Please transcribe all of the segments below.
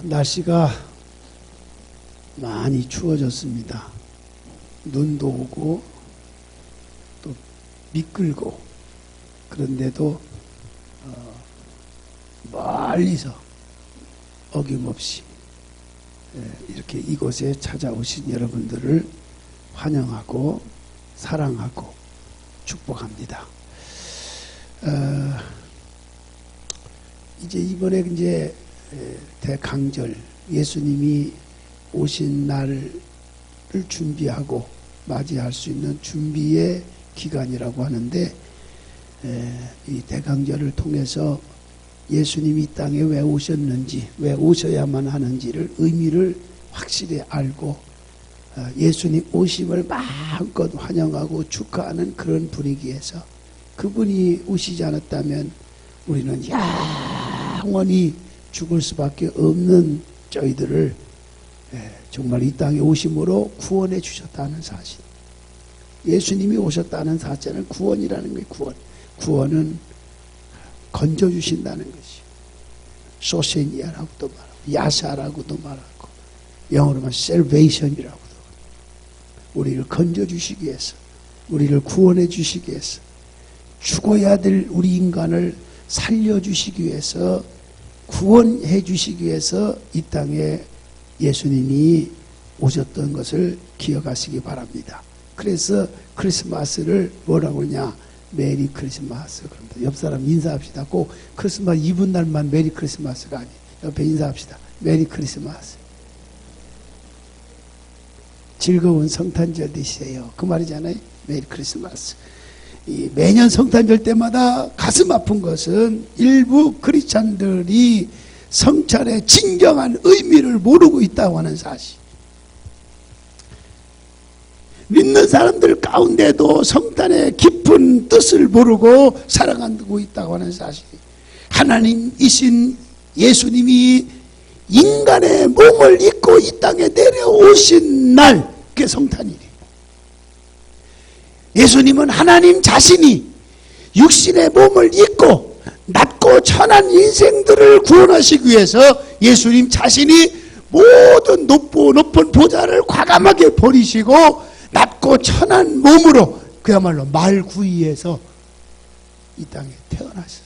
날씨가 많이 추워졌습니다. 눈도 오고 또 미끌고, 그런데도 멀리서 어김없이 이렇게 이곳에 찾아오신 여러분들을 환영하고 사랑하고 축복합니다. 이번에 대강절, 예수님이 오신 날을 준비하고 맞이할 수 있는 준비의 기간이라고 하는데, 이 대강절을 통해서 예수님이 이 땅에 왜 오셨는지, 왜 오셔야만 하는지를 의미를 확실히 알고 예수님 오심을 마음껏 환영하고 축하하는 그런 분위기에서, 그분이 오시지 않았다면 우리는 영원히 죽을 수밖에 없는 저희들을 정말 이 땅에 오심으로 구원해 주셨다는 사실, 예수님이 오셨다는 사실은 구원이라는 거예요. 구원은 건져주신다는 것이 소세니아라고도 말하고 야사라고도 말하고 영어로는 salvation이라고도, 우리를 건져주시기 위해서, 우리를 구원해 주시기 위해서, 죽어야 될 우리 인간을 살려주시기 위해서, 구원해 주시기 위해서 이 땅에 예수님이 오셨던 것을 기억하시기 바랍니다. 그래서 크리스마스를 뭐라고 하냐, 메리 크리스마스. 그런다. 옆 사람 인사합시다. 꼭 크리스마스 이분 날만 메리 크리스마스가 아니에요. 옆에 인사합시다. 메리 크리스마스. 즐거운 성탄절 되세요. 그 말이잖아요. 메리 크리스마스. 매년 성탄절 때마다 가슴 아픈 것은 일부 크리스찬들이 성찬의 진정한 의미를 모르고 있다고 하는 사실. 믿는 사람들 가운데도 성탄의 깊은 뜻을 모르고 살아가고 있다고 하는 사실. 하나님이신 예수님이 인간의 몸을 입고 이 땅에 내려오신 날, 그게 성탄이래요. 예수님은 하나님 자신이 육신의 몸을 입고 낮고 천한 인생들을 구원하시기 위해서 예수님 자신이 모든 높은 보좌를 과감하게 버리시고 낮고 천한 몸으로 그야말로 말구이에서 이 땅에 태어나셨어요.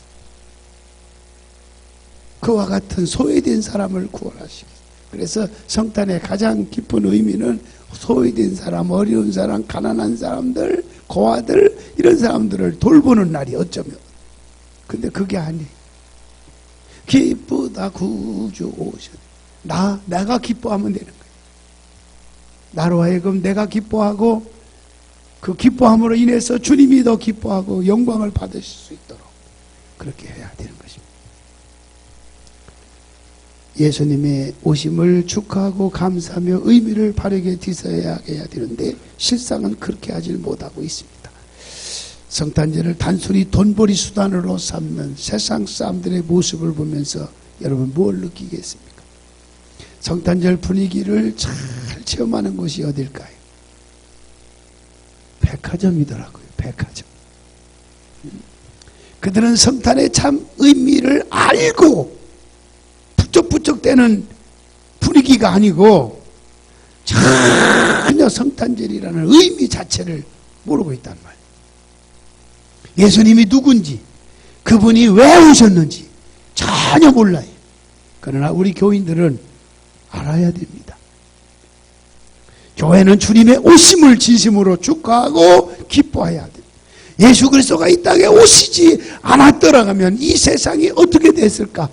그와 같은 소외된 사람을 구원하시기. 그래서 성탄의 가장 깊은 의미는 소외된 사람, 어려운 사람, 가난한 사람들, 고아들, 이런 사람들을 돌보는 날이 어쩌면. 근데 그게 아니에요. 기쁘다 구주 오셨. 내가 기뻐하면 되는 거예요. 나로 하여금 내가 기뻐하고, 그 기뻐함으로 인해서 주님이 더 기뻐하고 영광을 받으실 수 있도록 그렇게 해야 되는 것입니다. 예수님의 오심을 축하하고 감사하며 의미를 바르게 뒤섞어야 해야 되는데 실상은 그렇게 하지 못하고 있습니다. 성탄절을 단순히 돈벌이 수단으로 삼는 세상 사람들의 모습을 보면서 여러분 뭘 느끼겠습니까? 성탄절 분위기를 잘 체험하는 곳이 어딜까요? 백화점이더라고요. 백화점. 그들은 성탄의 참 의미를 알고 부쩍부쩍대는 분위기가 아니고 전혀 성탄절이라는 의미 자체를 모르고 있단 말이에요. 예수님이 누군지, 그분이 왜 오셨는지 전혀 몰라요. 그러나 우리 교인들은 알아야 됩니다. 교회는 주님의 오심을 진심으로 축하하고 기뻐해야 됩니다. 예수 그리스도가 이 땅에 오시지 않았더라면 이 세상이 어떻게 됐을까?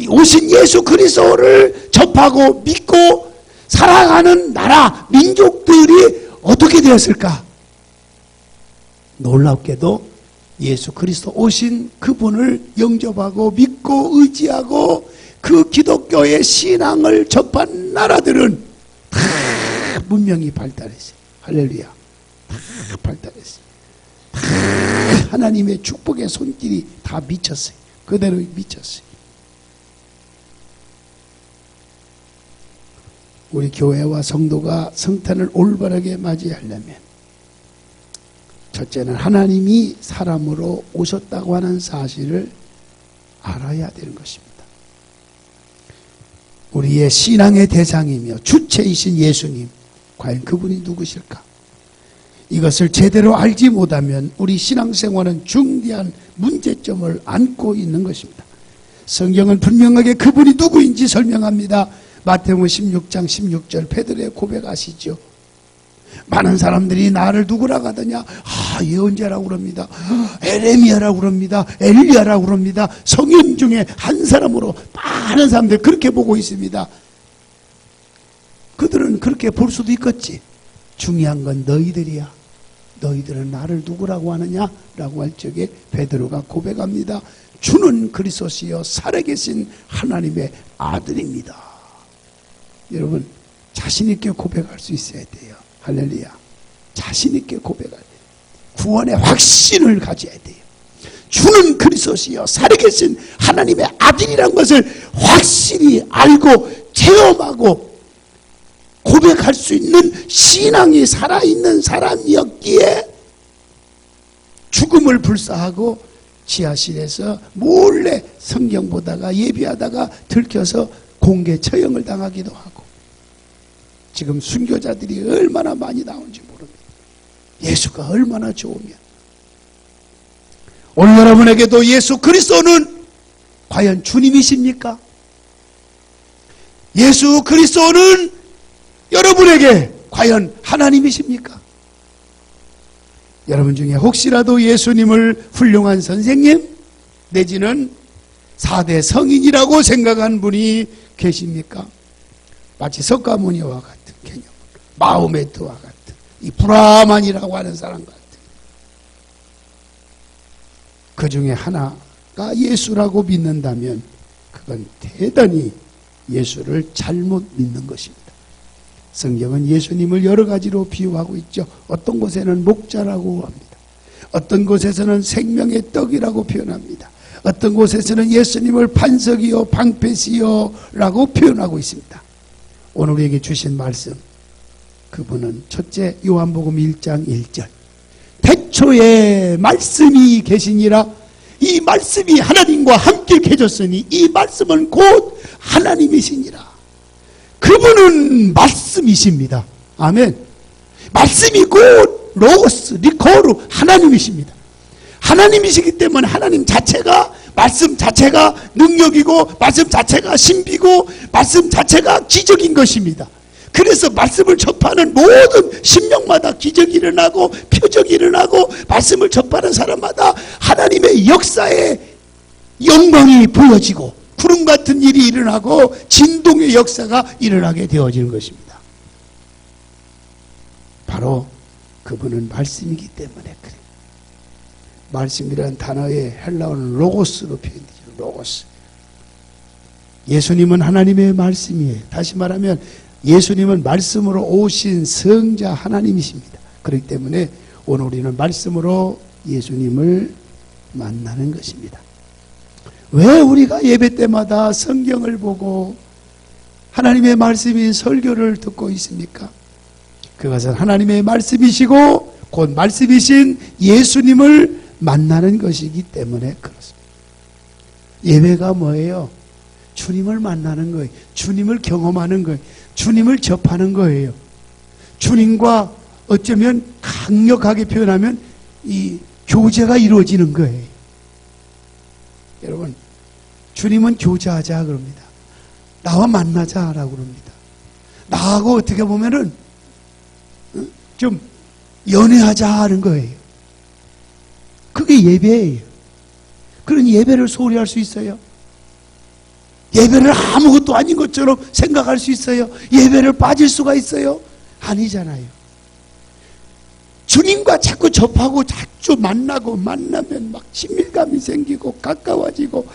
오신 예수 그리스도를 접하고 믿고 살아가는 나라, 민족들이 어떻게 되었을까? 놀랍게도 예수 그리스도 오신 그분을 영접하고 믿고 의지하고 그 기독교의 신앙을 접한 나라들은 다 문명이 발달했어요. 할렐루야. 다 발달했어요. 다 하나님의 축복의 손길이 다 미쳤어요. 그대로 미쳤어요. 우리 교회와 성도가 성탄을 올바르게 맞이하려면 첫째는 하나님이 사람으로 오셨다고 하는 사실을 알아야 되는 것입니다. 우리의 신앙의 대상이며 주체이신 예수님, 과연 그분이 누구실까? 이것을 제대로 알지 못하면 우리 신앙생활은 중대한 문제점을 안고 있는 것입니다. 성경은 분명하게 그분이 누구인지 설명합니다. 마태복음 16장 16절 베드로의 고백하시죠. 많은 사람들이 나를 누구라고 하더냐? 예언자라고 그럽니다. 에레미야라고 그럽니다. 엘리야라고 그럽니다. 성인 중에 한 사람으로 많은 사람들 그렇게 보고 있습니다. 그들은 그렇게 볼 수도 있겠지. 중요한 건 너희들이야. 너희들은 나를 누구라고 하느냐? 라고 할 적에 베드로가 고백합니다. 주는 그리스도시요 살아계신 하나님의 아들입니다. 여러분, 자신 있게 고백할 수 있어야 돼요. 할렐루야. 자신 있게 고백할 돼요. 구원의 확신을 가져야 돼요. 주는 그리스도시요 살아계신 하나님의 아들이란 것을 확실히 알고 체험하고 고백할 수 있는 신앙이 살아있는 사람이었기에 죽음을 불사하고 지하실에서 몰래 성경 보다가 예비하다가 들켜서 공개 처형을 당하기도 하고, 지금 순교자들이 얼마나 많이 나오는지 모릅니다. 예수가 얼마나 좋으면. 오늘 여러분에게도 예수 그리스도는 과연 주님이십니까? 예수 그리스도는 여러분에게 과연 하나님이십니까? 여러분 중에 혹시라도 예수님을 훌륭한 선생님 내지는 4대 성인이라고 생각한 분이 계십니까? 마치 석가모니와 같은 개념, 마호메트와 같은 이 브라만이라고 하는 사람 같은, 그 중에 하나가 예수라고 믿는다면 그건 대단히 예수를 잘못 믿는 것입니다. 성경은 예수님을 여러 가지로 비유하고 있죠. 어떤 곳에는 목자라고 합니다. 어떤 곳에서는 생명의 떡이라고 표현합니다. 어떤 곳에서는 예수님을 반석이요 방패시요 라고 표현하고 있습니다. 오늘 우리에게 주신 말씀, 그분은 첫째 요한복음 1장 1절 태초에 말씀이 계시니라. 이 말씀이 하나님과 함께 계셨으니 이 말씀은 곧 하나님이시니라. 그분은 말씀이십니다. 아멘. 말씀이 곧 로고스, 리코르, 하나님이십니다. 하나님이시기 때문에 하나님 자체가, 말씀 자체가 능력이고 말씀 자체가 신비고 말씀 자체가 기적인 것입니다. 그래서 말씀을 접하는 모든 심령마다 기적이 일어나고 표적이 일어나고 말씀을 접하는 사람마다 하나님의 역사의 영광이 보여지고 구름 같은 일이 일어나고 진동의 역사가 일어나게 되어지는 것입니다. 바로 그분은 말씀이기 때문에 그래요. 말씀이라는 단어의 헬라어는 로고스로 표현되죠. 로고스. 예수님은 하나님의 말씀이에요. 다시 말하면 예수님은 말씀으로 오신 성자 하나님이십니다. 그렇기 때문에 오늘 우리는 말씀으로 예수님을 만나는 것입니다. 왜 우리가 예배 때마다 성경을 보고 하나님의 말씀인 설교를 듣고 있습니까? 그것은 하나님의 말씀이시고 곧 말씀이신 예수님을 만나는 것이기 때문에 그렇습니다. 예배가 뭐예요? 주님을 만나는 거예요. 주님을 경험하는 거예요. 주님을 접하는 거예요. 주님과 어쩌면 강력하게 표현하면 이 교제가 이루어지는 거예요. 여러분, 주님은 교제하자 그럽니다. 나와 만나자라고 그럽니다. 나하고 어떻게 보면은 좀 연애하자 하는 거예요. 그게 예배예요. 그런 예배를 소홀히 할 수 있어요? 예배를 아무것도 아닌 것처럼 생각할 수 있어요? 예배를 빠질 수가 있어요? 아니잖아요. 주님과 자꾸 접하고 자주 만나면 막 친밀감이 생기고 가까워지고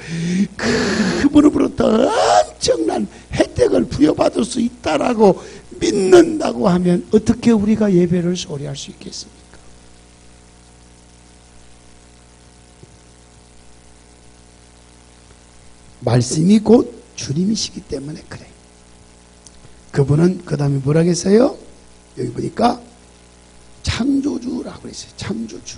그분으로부터 엄청난 혜택을 부여받을 수 있다라고 믿는다고 하면 어떻게 우리가 예배를 소홀히 할 수 있겠습니까? 말씀이 곧 주님이시기 때문에 그래요. 그분은 그 다음에 뭐라고 했어요? 여기 보니까 창조주라고 했어요. 창조주.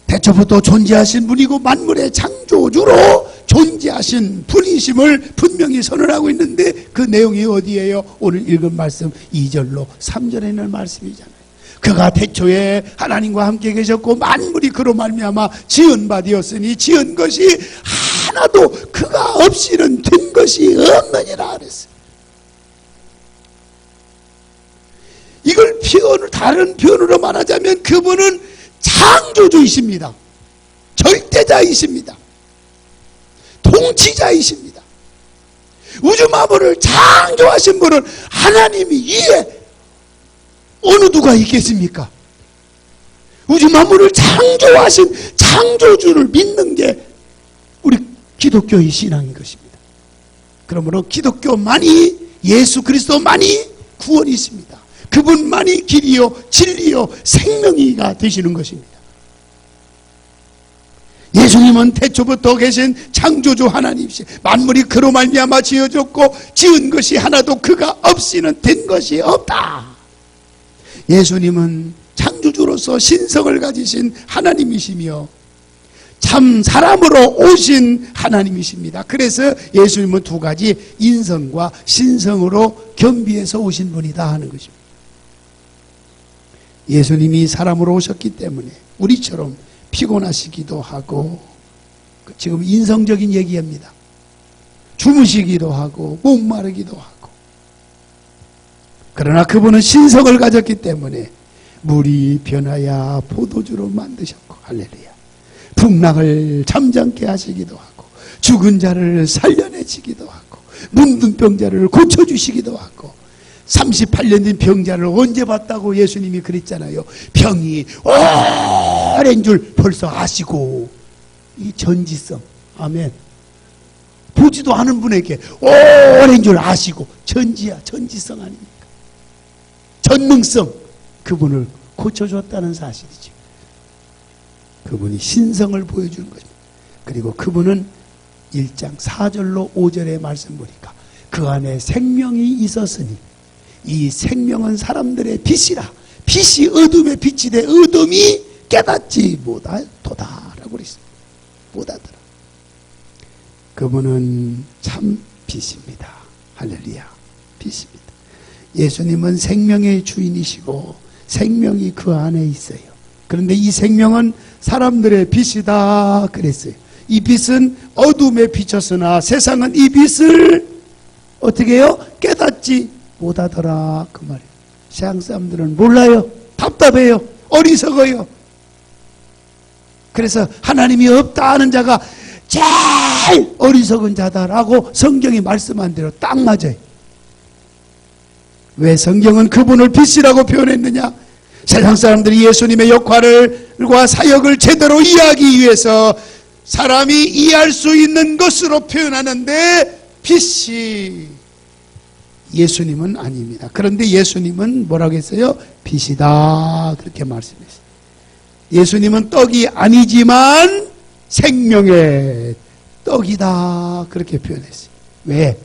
태초부터 존재하신 분이고 만물의 창조주로 존재하신 하신 분이심을 분명히 선언하고 있는데 그 내용이 어디예요? 오늘 읽은 말씀 2절로 3절에 있는 말씀이잖아요. 그가 태초에 하나님과 함께 계셨고 만물이 그로 말미암아 지은 바 되었으니 지은 것이 하나도 그가 없이는 된 것이 없느니라 그랬어요. 이걸 다른 표현으로 말하자면 그분은 창조주이십니다. 절대자이십니다. 통치자이십니다. 우주 만물을 창조하신 분은 하나님 이외에 어느 누가 있겠습니까? 우주 만물을 창조하신 창조주를 믿는 게 우리 기독교의 신앙인 것입니다. 그러므로 기독교만이, 예수 그리스도만이 구원이 있습니다. 그분만이 길이요 진리요 생명이가 되시는 것입니다. 예수님은 태초부터 계신 창조주 하나님이시, 만물이 그로 말미암아 지어졌고 지은 것이 하나도 그가 없이는 된 것이 없다. 예수님은 창조주로서 신성을 가지신 하나님이시며 참 사람으로 오신 하나님이십니다. 그래서 예수님은 두 가지 인성과 신성으로 겸비해서 오신 분이다 하는 것입니다. 예수님이 사람으로 오셨기 때문에 우리처럼 피곤하시기도 하고, 지금 인성적인 얘기입니다. 주무시기도 하고 목마르기도 하고, 그러나 그분은 신성을 가졌기 때문에 물이 변하여 포도주로 만드셨고, 할렐루야, 풍랑을 잠잠케 하시기도 하고, 죽은 자를 살려내시기도 하고, 문둥 병자를 고쳐주시기도 하고, 38년 된 병자를 언제 봤다고 예수님이 그랬잖아요. 병이 오랜 줄 벌써 아시고. 이 전지성, 아멘. 보지도 않은 분에게 오랜 줄 아시고, 전지야, 전지성 아닙니까? 전능성, 그분을 고쳐줬다는 사실이죠. 그분이 신성을 보여주는 것입니다. 그리고 그분은 1장 4절로 5절의 말씀 보니까 그 안에 생명이 있었으니 이 생명은 사람들의 빛이라. 빛이 어둠의 빛이 돼 어둠이 깨닫지 못하도다라고 그랬습니다. 못하더라. 그분은 참 빛입니다. 할렐루야, 빛입니다. 예수님은 생명의 주인이시고 생명이 그 안에 있어요. 그런데 이 생명은 사람들의 빛이다 그랬어요. 이 빛은 어둠에 비쳤으나 세상은 이 빛을 어떻게 해요? 깨닫지 못하더라 그 말이에요. 세상 사람들은 몰라요. 답답해요. 어리석어요. 그래서 하나님이 없다 하는 자가 제일 어리석은 자다라고 성경이 말씀한 대로 딱 맞아요. 왜 성경은 그분을 빛이라고 표현했느냐? 세상 사람들이 예수님의 역할과 사역을 제대로 이해하기 위해서 사람이 이해할 수 있는 것으로 표현하는데 빛이 예수님은 아닙니다. 그런데 예수님은 뭐라고 했어요? 빛이다 그렇게 말씀했어요. 예수님은 떡이 아니지만 생명의 떡이다 그렇게 표현했어요. 왜?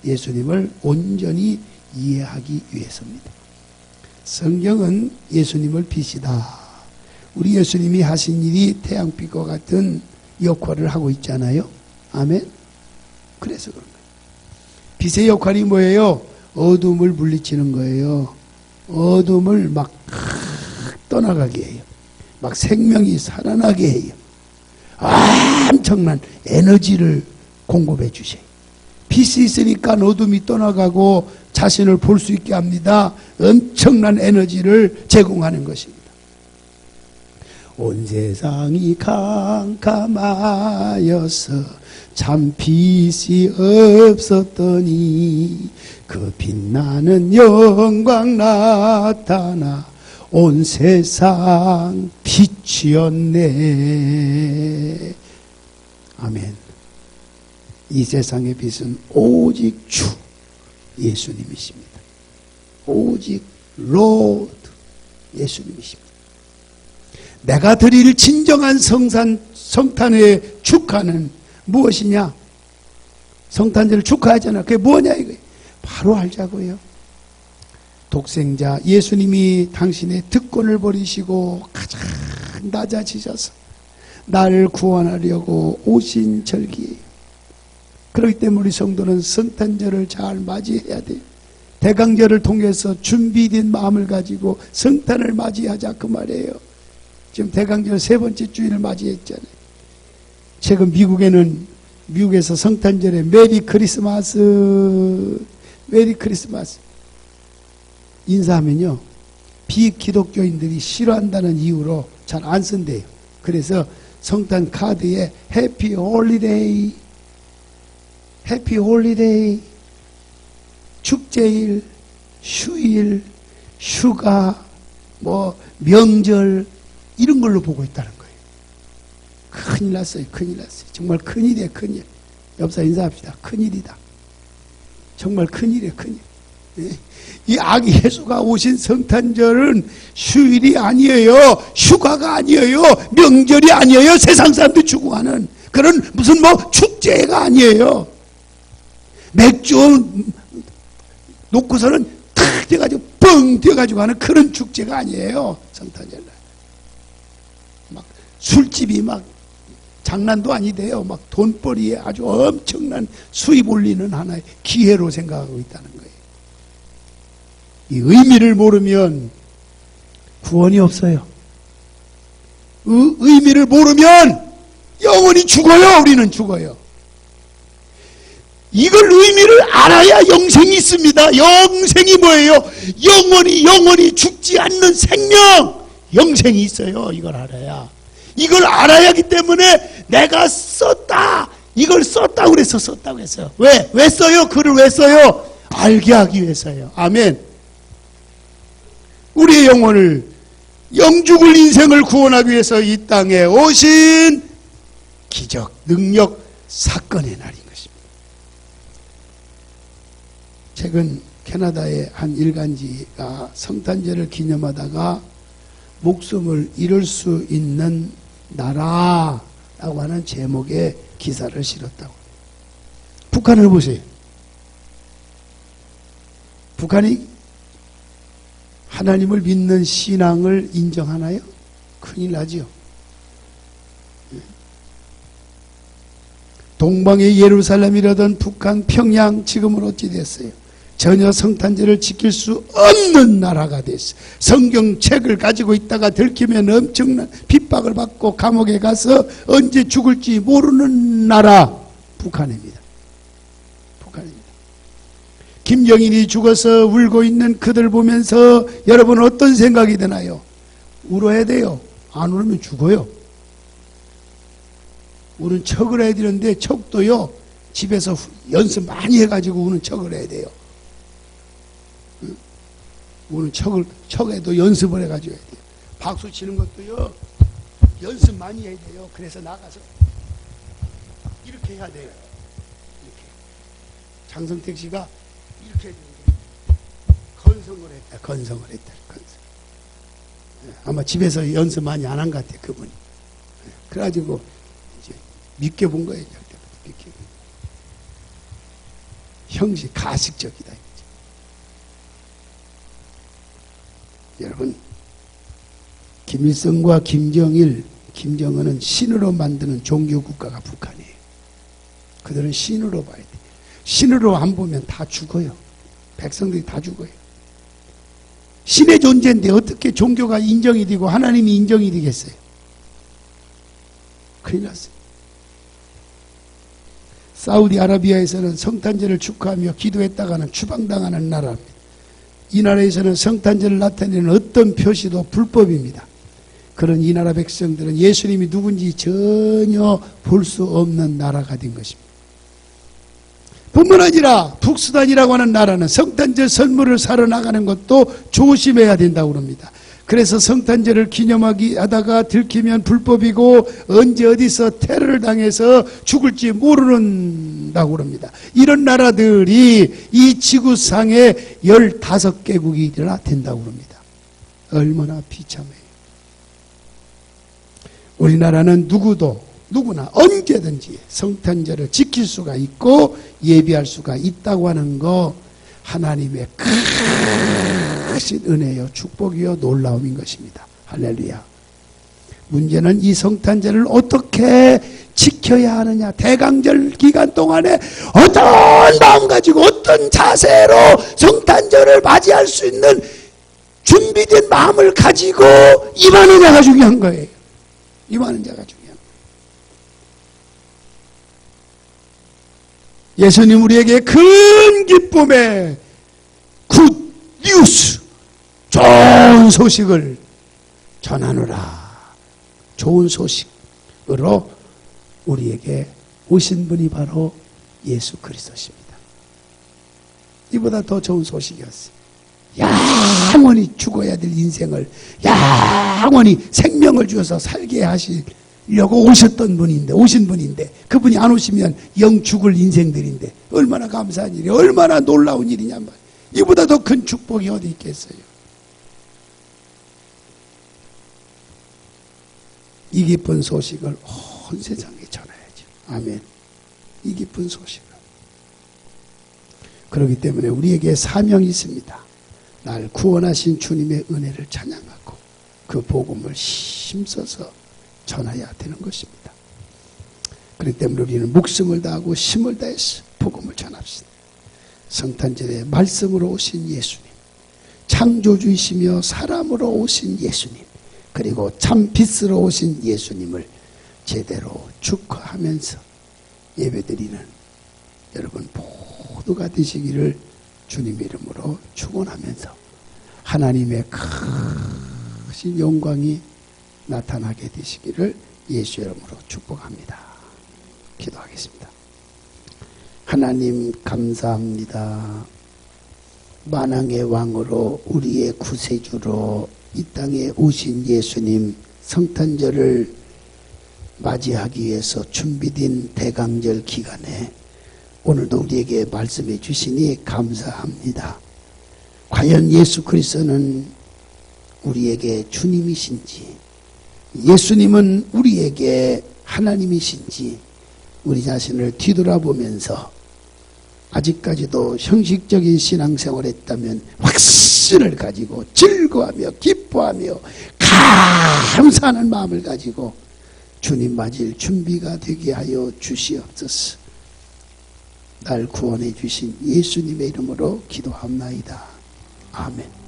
예수님을 온전히 이해하기 위해서입니다. 성경은 예수님을 빛이다. 우리 예수님이 하신 일이 태양빛과 같은 역할을 하고 있잖아요. 아멘. 그래서 그런 거예요. 빛의 역할이 뭐예요? 어둠을 물리치는 거예요. 어둠을 막 떠나가게 해요. 막 생명이 살아나게 해요. 엄청난 에너지를 공급해 주세요. 빛이 있으니까 어둠이 떠나가고 자신을 볼 수 있게 합니다. 엄청난 에너지를 제공하는 것입니다. 온 세상이 캄캄하여서 참 빛이 없었더니 그 빛나는 영광 나타나 온 세상 빛이었네. 아멘. 이 세상의 빛은 오직 주 예수님이십니다. 오직 로드 예수님이십니다. 내가 드릴 진정한 성탄의 축하는 무엇이냐? 성탄절을 축하하잖아. 그게 뭐냐 이거예요. 바로 알자고요. 독생자 예수님이 당신의 특권을 버리시고 가장 낮아지셔서 나를 구원하려고 오신 절기예요. 그렇기 때문에 우리 성도는 성탄절을 잘 맞이해야 돼요. 대강절을 통해서 준비된 마음을 가지고 성탄을 맞이하자 그 말이에요. 지금 대강절 3번째 주일을 맞이했잖아요. 최근 미국에서 성탄절에 메리 크리스마스 인사하면요, 비기독교인들이 싫어한다는 이유로 잘 안 쓴대요. 그래서 성탄 카드에 해피 홀리데이, 축제일, 휴일, 휴가, 명절 이런 걸로 보고 있다는 거예요. 큰일 났어요. 정말 큰일이에요. 큰일. 옆사 인사합시다. 큰일이다. 정말 큰일이에요. 큰일. 이 아기 예수가 오신 성탄절은 휴일이 아니에요. 휴가가 아니에요. 명절이 아니에요. 세상 사람들이 추구하는 그런 무슨 축제가 아니에요. 맥주 놓고서는 탁 뛰어가지고 뻥 뛰어가지고 하는 그런 축제가 아니에요. 성탄절날 막 술집이 막 장난도 아니대요. 막 돈벌이에 아주 엄청난 수입 올리는 하나의 기회로 생각하고 있다는 거예요. 이 의미를 모르면 구원이 없어요. 의미를 모르면 영원히 죽어요. 우리는 죽어요. 이걸 의미를 알아야 영생이 있습니다. 영생이 뭐예요? 영원히 죽지 않는 생명, 영생이 있어요. 이걸 알아야. 이걸 알아야 하기 때문에 내가 썼다. 이걸 썼다고 그래서 썼다고 했어요. 왜 써요? 글을 왜 써요? 알게 하기 위해서요. 아멘. 우리의 영혼을, 영죽을 인생을 구원하기 위해서 이 땅에 오신 기적, 능력, 사건의 날인 것입니다. 최근 캐나다의 한 일간지가 성탄절을 기념하다가 목숨을 잃을 수 있는 나라라고 하는 제목의 기사를 실었다고. 북한을 보세요. 북한이 하나님을 믿는 신앙을 인정하나요? 큰일 나지요. 동방의 예루살렘이라던 북한 평양 지금은 어찌 됐어요? 전혀 성탄절을 지킬 수 없는 나라가 됐어요. 성경책을 가지고 있다가 들키면 엄청난 핍박을 받고 감옥에 가서 언제 죽을지 모르는 나라 북한입니다. 김정일이 죽어서 울고 있는 그들 보면서 여러분 어떤 생각이 드나요? 울어야 돼요. 안 울면 죽어요. 우는 척을 해야 되는데 척도요, 집에서 연습 많이 해가지고 우는 척을 해야 돼요. 우는 척해도 연습을 해가지고 해야 돼요. 박수 치는 것도요, 연습 많이 해야 돼요. 그래서 나가서 이렇게 해야 돼요. 이렇게. 장성택 씨가 이렇게 건성을 했다. 아마 집에서 연습 많이 안 한 것 같아요, 그분이. 그래가지고 이제 믿게 본 거예요. 형식 가식적이다. 여러분, 김일성과 김정은은 신으로 만드는 종교 국가가 북한이에요. 그들은 신으로 봐야 돼. 신으로 안 보면 다 죽어요. 백성들이 다 죽어요. 신의 존재인데 어떻게 종교가 인정이 되고 하나님이 인정이 되겠어요? 큰일 났어요. 사우디아라비아에서는 성탄절을 축하하며 기도했다가는 추방당하는 나라입니다. 이 나라에서는 성탄절을 나타내는 어떤 표시도 불법입니다. 그런 이 나라 백성들은 예수님이 누군지 전혀 볼 수 없는 나라가 된 것입니다. 뿐만 아니라 북수단이라고 하는 나라는 성탄절 선물을 사러 나가는 것도 조심해야 된다고 합니다. 그래서 성탄절을 기념하기 하다가 들키면 불법이고 언제 어디서 테러를 당해서 죽을지 모른다고 합니다. 이런 나라들이 이 지구상에 15개국이나 된다고 합니다. 얼마나 비참해요. 우리나라는 누구나 언제든지 성탄절을 지킬 수가 있고 예비할 수가 있다고 하는 거 하나님의 크신 은혜요, 축복이요, 놀라움인 것입니다. 할렐루야. 문제는 이 성탄절을 어떻게 지켜 지켜야 하느냐? 대강절 기간 동안에 어떤 마음 가지고 어떤 자세로 성탄절을 맞이할 수 있는 준비된 마음을 가지고 임하느냐가 중요한 거예요. 임하는 자가 중요한 거예요. 예수님 우리에게 큰 기쁨의 굿 뉴스, 좋은 소식을 전하노라. 좋은 소식으로 우리에게 오신 분이 바로 예수 그리스도십니다. 이보다 더 좋은 소식이었어요. 영원히 죽어야 될 인생을 영원히 생명을 주어서 살게 하시려고 오신 분인데 그분이 안 오시면 영 죽을 인생들인데 얼마나 감사한 일이에요. 얼마나 놀라운 일이냐. 이보다 더 큰 축복이 어디 있겠어요. 이 기쁜 소식을 온 세상에 전해야죠. 아멘. 이 기쁜 소식을. 그렇기 때문에 우리에게 사명이 있습니다. 날 구원하신 주님의 은혜를 찬양하고 그 복음을 힘써서 전해야 되는 것입니다. 그렇기 때문에 우리는 목숨을 다하고 힘을 다해서 복음을 전합시다. 성탄절에 말씀으로 오신 예수님, 창조주이시며 사람으로 오신 예수님, 그리고 참 빛으로 오신 예수님을 제대로 축하하면서 예배드리는 여러분 모두가 되시기를 주님의 이름으로 축원하면서 하나님의 크신 영광이 나타나게 되시기를 예수 이름으로 축복합니다. 기도하겠습니다. 하나님 감사합니다. 만왕의 왕으로 우리의 구세주로 이 땅에 오신 예수님 성탄절을 맞이하기 위해서 준비된 대강절 기간에 오늘도 우리에게 말씀해 주시니 감사합니다. 과연 예수 그리스도는 우리에게 주님이신지, 예수님은 우리에게 하나님이신지 우리 자신을 뒤돌아보면서 아직까지도 형식적인 신앙생활을 했다면 확신을 가지고 즐거워하며 기뻐하며 감사하는 마음을 가지고 주님 맞을 준비가 되게 하여 주시옵소서. 날 구원해 주신 예수님의 이름으로 기도합나이다. 아멘.